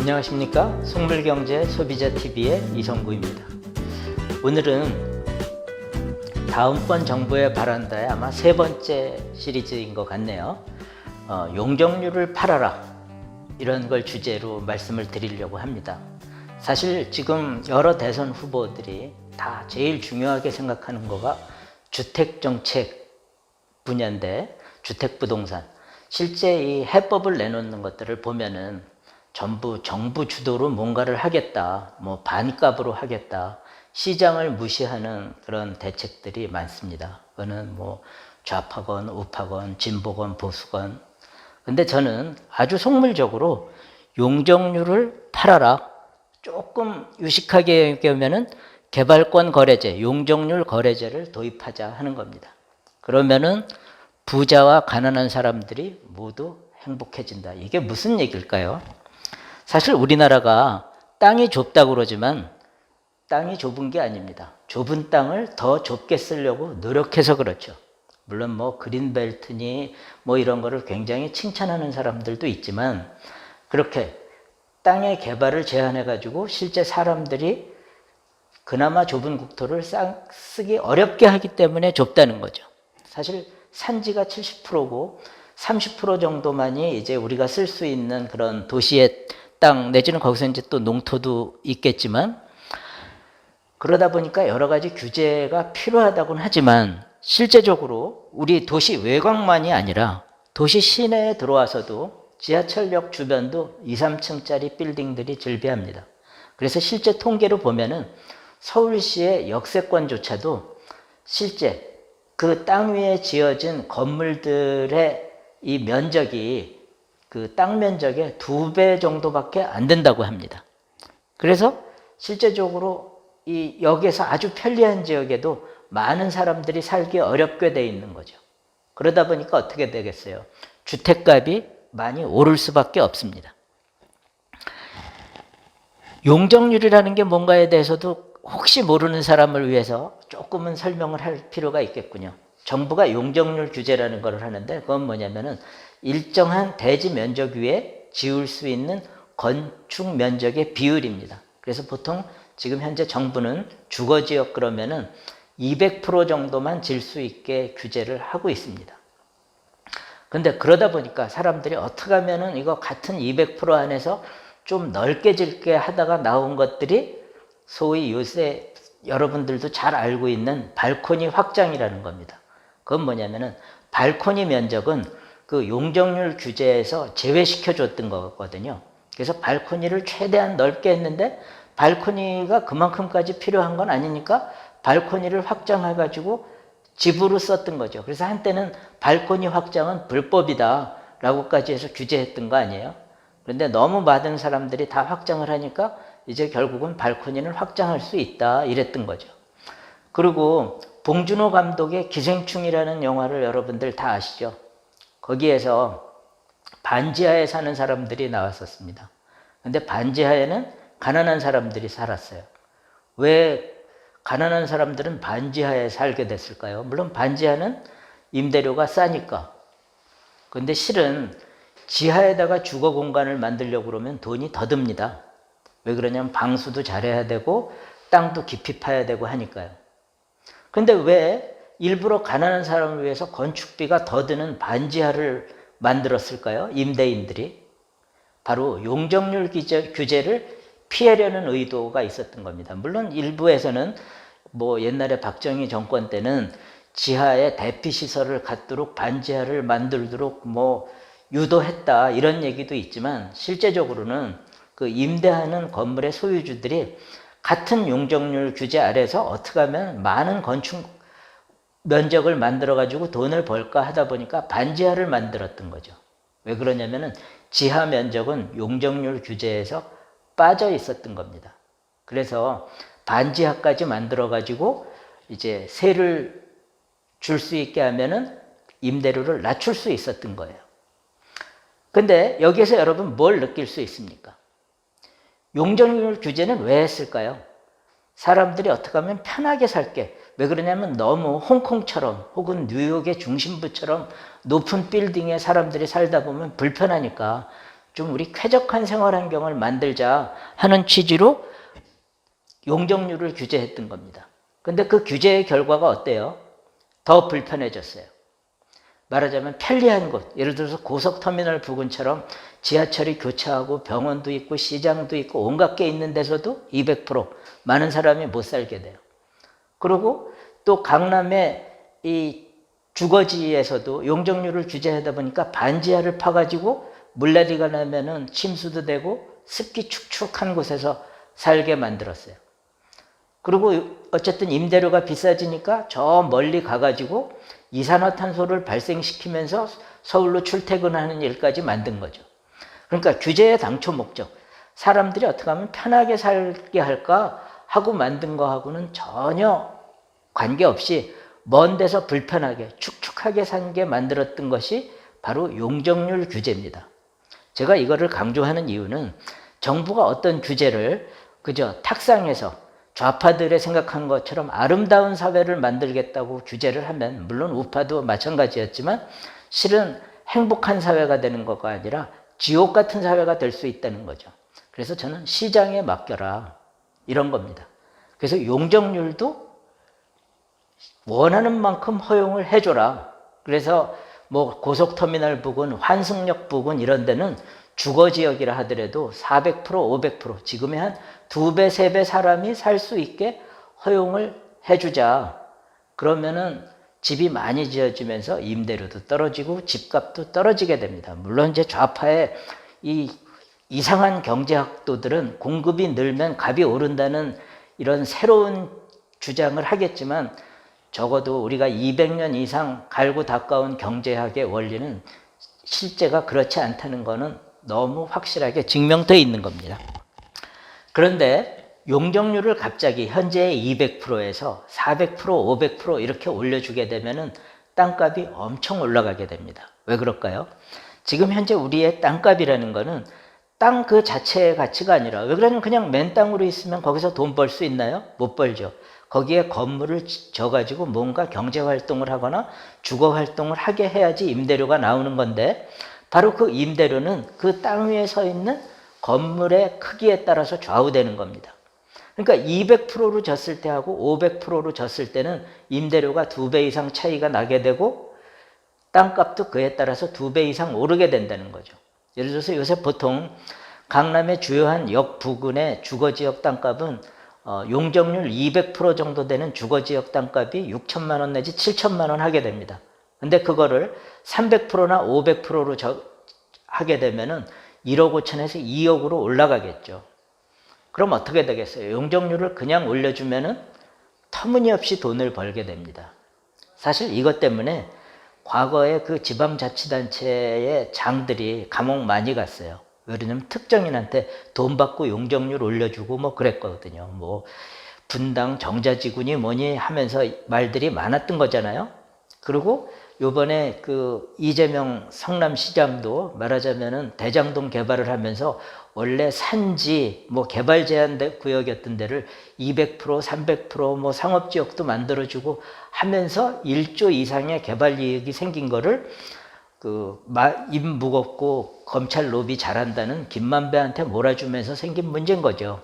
안녕하십니까. 속물경제 소비자TV의 이성구입니다. 오늘은 다음번 정부의 바란다의 아마 세 번째 시리즈인 것 같네요. 용적률을 팔아라, 이런 걸 주제로 말씀을 드리려고 합니다. 사실 지금 여러 대선 후보들이 다 제일 중요하게 생각하는 거가 주택정책 분야인데, 주택부동산, 실제 이 해법을 내놓는 것들을 보면은 전부 정부 주도로 뭔가를 하겠다, 뭐 반값으로 하겠다, 시장을 무시하는 그런 대책들이 많습니다. 그거는 뭐 좌파건 우파건 진보건 보수건. 근데 저는 아주 속물적으로 용적률을 팔아라, 조금 유식하게 얘기하면은 개발권 거래제, 용적률 거래제를 도입하자 하는 겁니다. 그러면은 부자와 가난한 사람들이 모두 행복해진다. 이게 무슨 얘기일까요? 사실 우리나라가 땅이 좁다고 그러지만 땅이 좁은 게 아닙니다. 좁은 땅을 더 좁게 쓰려고 노력해서 그렇죠. 물론 뭐 그린벨트니 뭐 이런 거를 굉장히 칭찬하는 사람들도 있지만, 그렇게 땅의 개발을 제한해 가지고 실제 사람들이 그나마 좁은 국토를 쓰기 어렵게 하기 때문에 좁다는 거죠. 사실 산지가 70%고 30% 정도만이 이제 우리가 쓸 수 있는 그런 도시의 땅, 내지는 거기서 이제 또 농토도 있겠지만, 그러다 보니까 여러 가지 규제가 필요하다고는 하지만 실제적으로 우리 도시 외곽만이 아니라 도시 시내에 들어와서도 지하철역 주변도 2, 3층짜리 빌딩들이 즐비합니다. 그래서 실제 통계로 보면은 서울시의 역세권조차도 실제 그 땅 위에 지어진 건물들의 이 면적이 그 땅 면적의 2배 정도밖에 안 된다고 합니다. 그래서 실제적으로 이 역에서 아주 편리한 지역에도 많은 사람들이 살기 어렵게 돼 있는 거죠. 그러다 보니까 어떻게 되겠어요? 주택값이 많이 오를 수밖에 없습니다. 용적률이라는 게 뭔가에 대해서도 혹시 모르는 사람을 위해서 조금은 설명을 할 필요가 있겠군요. 정부가 용적률 규제라는 걸 하는데, 그건 뭐냐면은 일정한 대지 면적 위에 지을 수 있는 건축 면적의 비율입니다. 그래서 보통 지금 현재 정부는 주거지역 그러면은 200% 정도만 질 수 있게 규제를 하고 있습니다. 근데 그러다 보니까 사람들이 어떻게 하면은 이거 같은 200% 안에서 좀 넓게 질게 하다가 나온 것들이 소위 요새 여러분들도 잘 알고 있는 발코니 확장이라는 겁니다. 그건 뭐냐면은 발코니 면적은 그 용적률 규제에서 제외시켜 줬던 거거든요. 그래서 발코니를 최대한 넓게 했는데 발코니가 그만큼까지 필요한 건 아니니까 발코니를 확장해 가지고 집으로 썼던 거죠. 그래서 한때는 발코니 확장은 불법이다 라고까지 해서 규제했던 거 아니에요. 그런데 너무 많은 사람들이 다 확장을 하니까 이제 결국은 발코니를 확장할 수 있다 이랬던 거죠. 그리고 봉준호 감독의 기생충이라는 영화를 여러분들 다 아시죠? 거기에서 반지하에 사는 사람들이 나왔었습니다. 근데 반지하에는 가난한 사람들이 살았어요. 왜 가난한 사람들은 반지하에 살게 됐을까요? 물론 반지하는 임대료가 싸니까. 근데 실은 지하에다가 주거 공간을 만들려고 그러면 돈이 더 듭니다. 왜 그러냐면 방수도 잘해야 되고 땅도 깊이 파야 되고 하니까요. 근데 왜 일부러 가난한 사람을 위해서 건축비가 더 드는 반지하를 만들었을까요? 임대인들이. 바로 용적률 규제를 피하려는 의도가 있었던 겁니다. 물론 일부에서는 뭐 옛날에 박정희 정권 때는 지하에 대피시설을 갖도록 반지하를 만들도록 뭐 유도했다 이런 얘기도 있지만, 실제적으로는 그 임대하는 건물의 소유주들이 같은 용적률 규제 아래서 어떻게 하면 많은 건축 면적을 만들어 가지고 돈을 벌까 하다 보니까 반지하를 만들었던 거죠. 왜 그러냐면은 지하 면적은 용적률 규제에서 빠져 있었던 겁니다. 그래서 반지하까지 만들어 가지고 이제 세를 줄 수 있게 하면은 임대료를 낮출 수 있었던 거예요. 근데 여기에서 여러분 뭘 느낄 수 있습니까? 용적률 규제는 왜 했을까요? 사람들이 어떻게 하면 편하게 살게. 왜 그러냐면 너무 홍콩처럼 혹은 뉴욕의 중심부처럼 높은 빌딩에 사람들이 살다 보면 불편하니까 좀 우리 쾌적한 생활 환경을 만들자 하는 취지로 용적률을 규제했던 겁니다. 근데 그 규제의 결과가 어때요? 더 불편해졌어요. 말하자면 편리한 곳, 예를 들어서 고속터미널 부근처럼 지하철이 교차하고 병원도 있고 시장도 있고 온갖 게 있는 데서도 200% 많은 사람이 못 살게 돼요. 그리고 또 강남의 이 주거지에서도 용적률을 규제하다 보니까 반지하를 파가지고 물난리가 나면은 침수도 되고 습기 축축한 곳에서 살게 만들었어요. 그리고 어쨌든 임대료가 비싸지니까 저 멀리 가가지고 이산화탄소를 발생시키면서 서울로 출퇴근하는 일까지 만든 거죠. 그러니까 규제의 당초 목적, 사람들이 어떻게 하면 편하게 살게 할까 하고 만든 거하고는 전혀 관계없이 먼 데서 불편하게 축축하게 산게 만들었던 것이 바로 용적률 규제입니다. 제가 이거를 강조하는 이유는 정부가 어떤 규제를 그저 탁상에서 좌파들의 생각한 것처럼 아름다운 사회를 만들겠다고 규제를 하면, 물론 우파도 마찬가지였지만 실은 행복한 사회가 되는 것가 아니라 지옥 같은 사회가 될 수 있다는 거죠. 그래서 저는 시장에 맡겨라 이런 겁니다. 그래서 용적률도 원하는 만큼 허용을 해줘라. 그래서 뭐 고속터미널 부근, 환승역 부근 이런 데는 주거지역이라 하더라도 400%, 500% 지금의 한 2배, 3배 사람이 살 수 있게 허용을 해주자. 그러면은 집이 많이 지어지면서 임대료도 떨어지고 집값도 떨어지게 됩니다. 물론 이제 좌파의 이 이상한 경제학도들은 공급이 늘면 값이 오른다는 이런 새로운 주장을 하겠지만 적어도 우리가 200년 이상 갈고 닦아온 경제학의 원리는 실제가 그렇지 않다는 것은 너무 확실하게 증명되어 있는 겁니다. 그런데 용적률을 갑자기 현재의 200%에서 400%, 500% 이렇게 올려주게 되면은 땅값이 엄청 올라가게 됩니다. 왜 그럴까요? 지금 현재 우리의 땅값이라는 거는 땅 그 자체의 가치가 아니라, 왜 그러냐면 그냥 맨 땅으로 있으면 거기서 돈 벌 수 있나요? 못 벌죠. 거기에 건물을 져가지고 뭔가 경제활동을 하거나 주거활동을 하게 해야지 임대료가 나오는 건데, 바로 그 임대료는 그 땅 위에 서 있는 건물의 크기에 따라서 좌우되는 겁니다. 그러니까 200%로 졌을 때하고 500%로 졌을 때는 임대료가 2배 이상 차이가 나게 되고 땅값도 그에 따라서 2배 이상 오르게 된다는 거죠. 예를 들어서 요새 보통 강남의 주요한 역 부근의 주거지역 땅값은 용적률 200% 정도 되는 주거지역 땅값이 6천만 원 내지 7천만 원 하게 됩니다. 근데 그거를 300%나 500%로 하게 되면은 1억 5천에서 2억으로 올라가겠죠. 그럼 어떻게 되겠어요? 용적률을 그냥 올려주면은 터무니없이 돈을 벌게 됩니다. 사실 이것 때문에 과거에 그 지방자치단체의 장들이 감옥 많이 갔어요. 왜냐면 특정인한테 돈 받고 용적률 올려주고 뭐 그랬거든요. 뭐 분당 정자지군이 뭐니 하면서 말들이 많았던 거잖아요. 그리고 요번에 그 이재명 성남시장도 말하자면은 대장동 개발을 하면서 원래 산지 뭐 개발 제한 구역이었던 데를 200%, 300%뭐 상업지역도 만들어주고 하면서 1조 이상의 개발 이익이 생긴 거를 입 무겁고 검찰 로비 잘한다는 김만배한테 몰아주면서 생긴 문제인 거죠.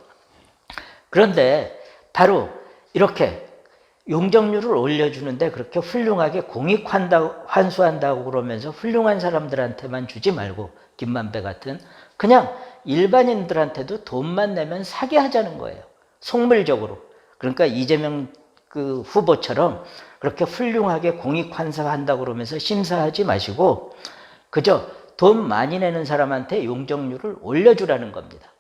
그런데 바로 이렇게 용적률을 올려주는데 그렇게 훌륭하게 환수한다고 그러면서 훌륭한 사람들한테만 주지 말고, 김만배 같은 그냥 일반인들한테도 돈만 내면 사게 하자는 거예요. 속물적으로. 그러니까 이재명 그 후보처럼 그렇게 훌륭하게 공익환수한다고 그러면서 심사하지 마시고 그저 돈 많이 내는 사람한테 용적률을 올려주라는 겁니다.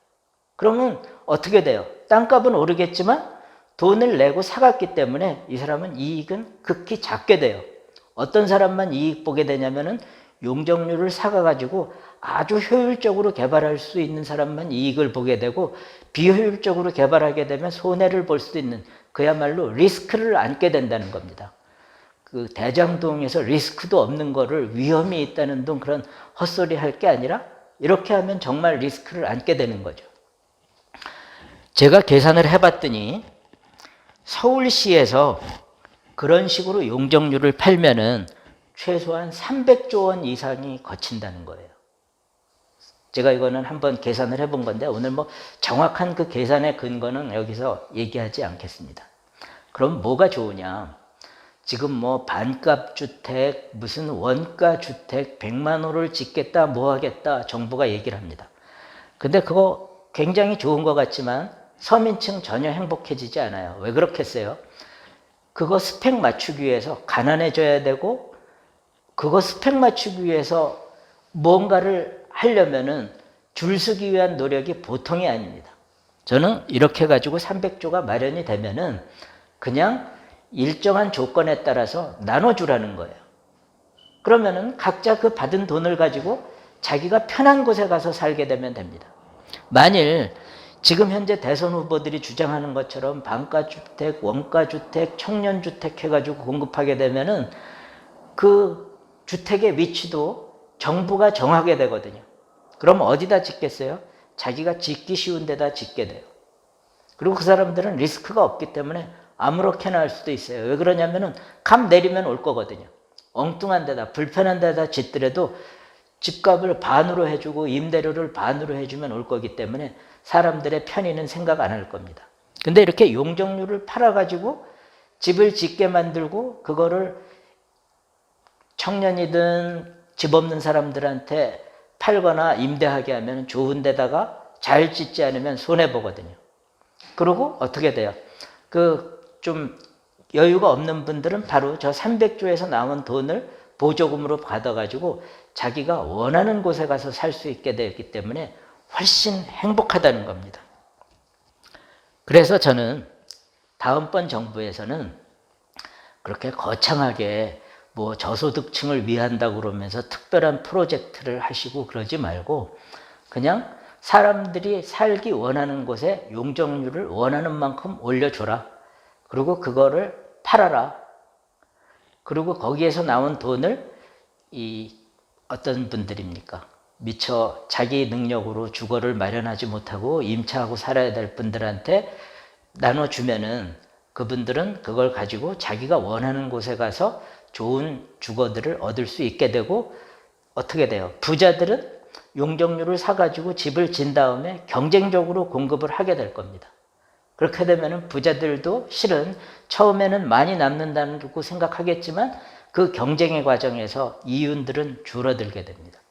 그러면 어떻게 돼요? 땅값은 오르겠지만 돈을 내고 사갔기 때문에 이 사람은 이익은 극히 작게 돼요. 어떤 사람만 이익 보게 되냐면은 용적률을 사가가지고 아주 효율적으로 개발할 수 있는 사람만 이익을 보게 되고, 비효율적으로 개발하게 되면 손해를 볼 수 있는, 그야말로 리스크를 안게 된다는 겁니다. 그 대장동에서 리스크도 없는 거를 위험이 있다는 등 그런 헛소리 할 게 아니라 이렇게 하면 정말 리스크를 안게 되는 거죠. 제가 계산을 해봤더니 서울시에서 그런 식으로 용적률을 팔면은 최소한 300조 원 이상이 거친다는 거예요. 제가 이거는 한번 계산을 해본 건데 오늘 뭐 정확한 그 계산의 근거는 여기서 얘기하지 않겠습니다. 그럼 뭐가 좋으냐? 지금 뭐 반값 주택, 무슨 원가 주택 100만 호를 짓겠다, 뭐 하겠다 정부가 얘기를 합니다. 근데 그거 굉장히 좋은 것 같지만 서민층 전혀 행복해지지 않아요. 왜 그렇겠어요? 그거 스펙 맞추기 위해서 가난해져야 되고, 그거 스펙 맞추기 위해서 뭔가를 하려면은 줄 서기 위한 노력이 보통이 아닙니다. 저는 이렇게 가지고 300조가 마련이 되면은 그냥 일정한 조건에 따라서 나눠주라는 거예요. 그러면은 각자 그 받은 돈을 가지고 자기가 편한 곳에 가서 살게 되면 됩니다. 만일 지금 현재 대선 후보들이 주장하는 것처럼 반가주택, 원가주택, 청년주택 해가지고 공급하게 되면은 그 주택의 위치도 정부가 정하게 되거든요. 그럼 어디다 짓겠어요? 자기가 짓기 쉬운 데다 짓게 돼요. 그리고 그 사람들은 리스크가 없기 때문에 아무렇게나 할 수도 있어요. 왜 그러냐면은 감 내리면 올 거거든요. 엉뚱한 데다, 불편한 데다 짓더라도 집값을 반으로 해주고 임대료를 반으로 해주면 올 거기 때문에 사람들의 편의는 생각 안 할 겁니다. 근데 이렇게 용적률을 팔아가지고 집을 짓게 만들고 그거를 청년이든 집 없는 사람들한테 팔거나 임대하게 하면 좋은 데다가 잘 짓지 않으면 손해보거든요. 그리고 어떻게 돼요? 좀 여유가 없는 분들은 바로 저 300조에서 나온 돈을 보조금으로 받아가지고 자기가 원하는 곳에 가서 살 수 있게 되었기 때문에 훨씬 행복하다는 겁니다. 그래서 저는 다음번 정부에서는 그렇게 거창하게 뭐 저소득층을 위한다고 그러면서 특별한 프로젝트를 하시고 그러지 말고 그냥 사람들이 살기 원하는 곳에 용적률을 원하는 만큼 올려줘라. 그리고 그거를 팔아라. 그리고 거기에서 나온 돈을 어떤 분들입니까? 미처 자기 능력으로 주거를 마련하지 못하고 임차하고 살아야 될 분들한테 나눠주면은 그분들은 그걸 가지고 자기가 원하는 곳에 가서 좋은 주거들을 얻을 수 있게 되고 어떻게 돼요? 부자들은 용적률을 사가지고 집을 진 다음에 경쟁적으로 공급을 하게 될 겁니다. 그렇게 되면 부자들도 실은 처음에는 많이 남는다고 생각하겠지만 그 경쟁의 과정에서 이윤들은 줄어들게 됩니다.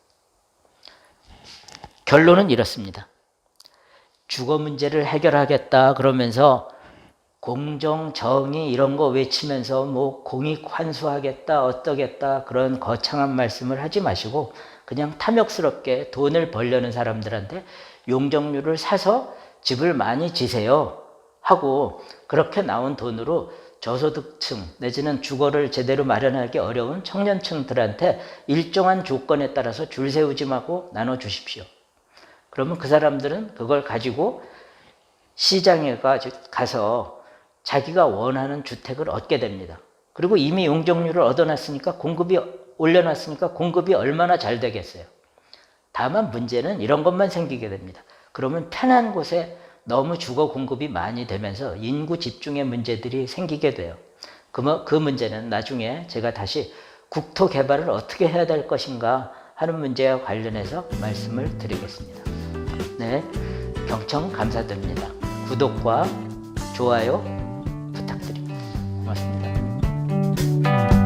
결론은 이렇습니다. 주거 문제를 해결하겠다 그러면서 공정, 정의 이런 거 외치면서 뭐 공익 환수하겠다, 어떠겠다 그런 거창한 말씀을 하지 마시고 그냥 탐욕스럽게 돈을 벌려는 사람들한테 용적률을 사서 집을 많이 지세요 하고 그렇게 나온 돈으로 저소득층 내지는 주거를 제대로 마련하기 어려운 청년층들한테 일정한 조건에 따라서 줄 세우지 말고 나눠주십시오. 그러면 그 사람들은 그걸 가지고 시장에 가서 자기가 원하는 주택을 얻게 됩니다. 그리고 이미 용적률을 얻어놨으니까 올려놨으니까 공급이 얼마나 잘 되겠어요. 다만 문제는 이런 것만 생기게 됩니다. 그러면 편한 곳에 너무 주거 공급이 많이 되면서 인구 집중의 문제들이 생기게 돼요. 그 문제는 나중에 제가 다시 국토 개발을 어떻게 해야 될 것인가 하는 문제와 관련해서 말씀을 드리겠습니다. 네, 경청 감사드립니다. 구독과 좋아요 부탁드립니다. 고맙습니다.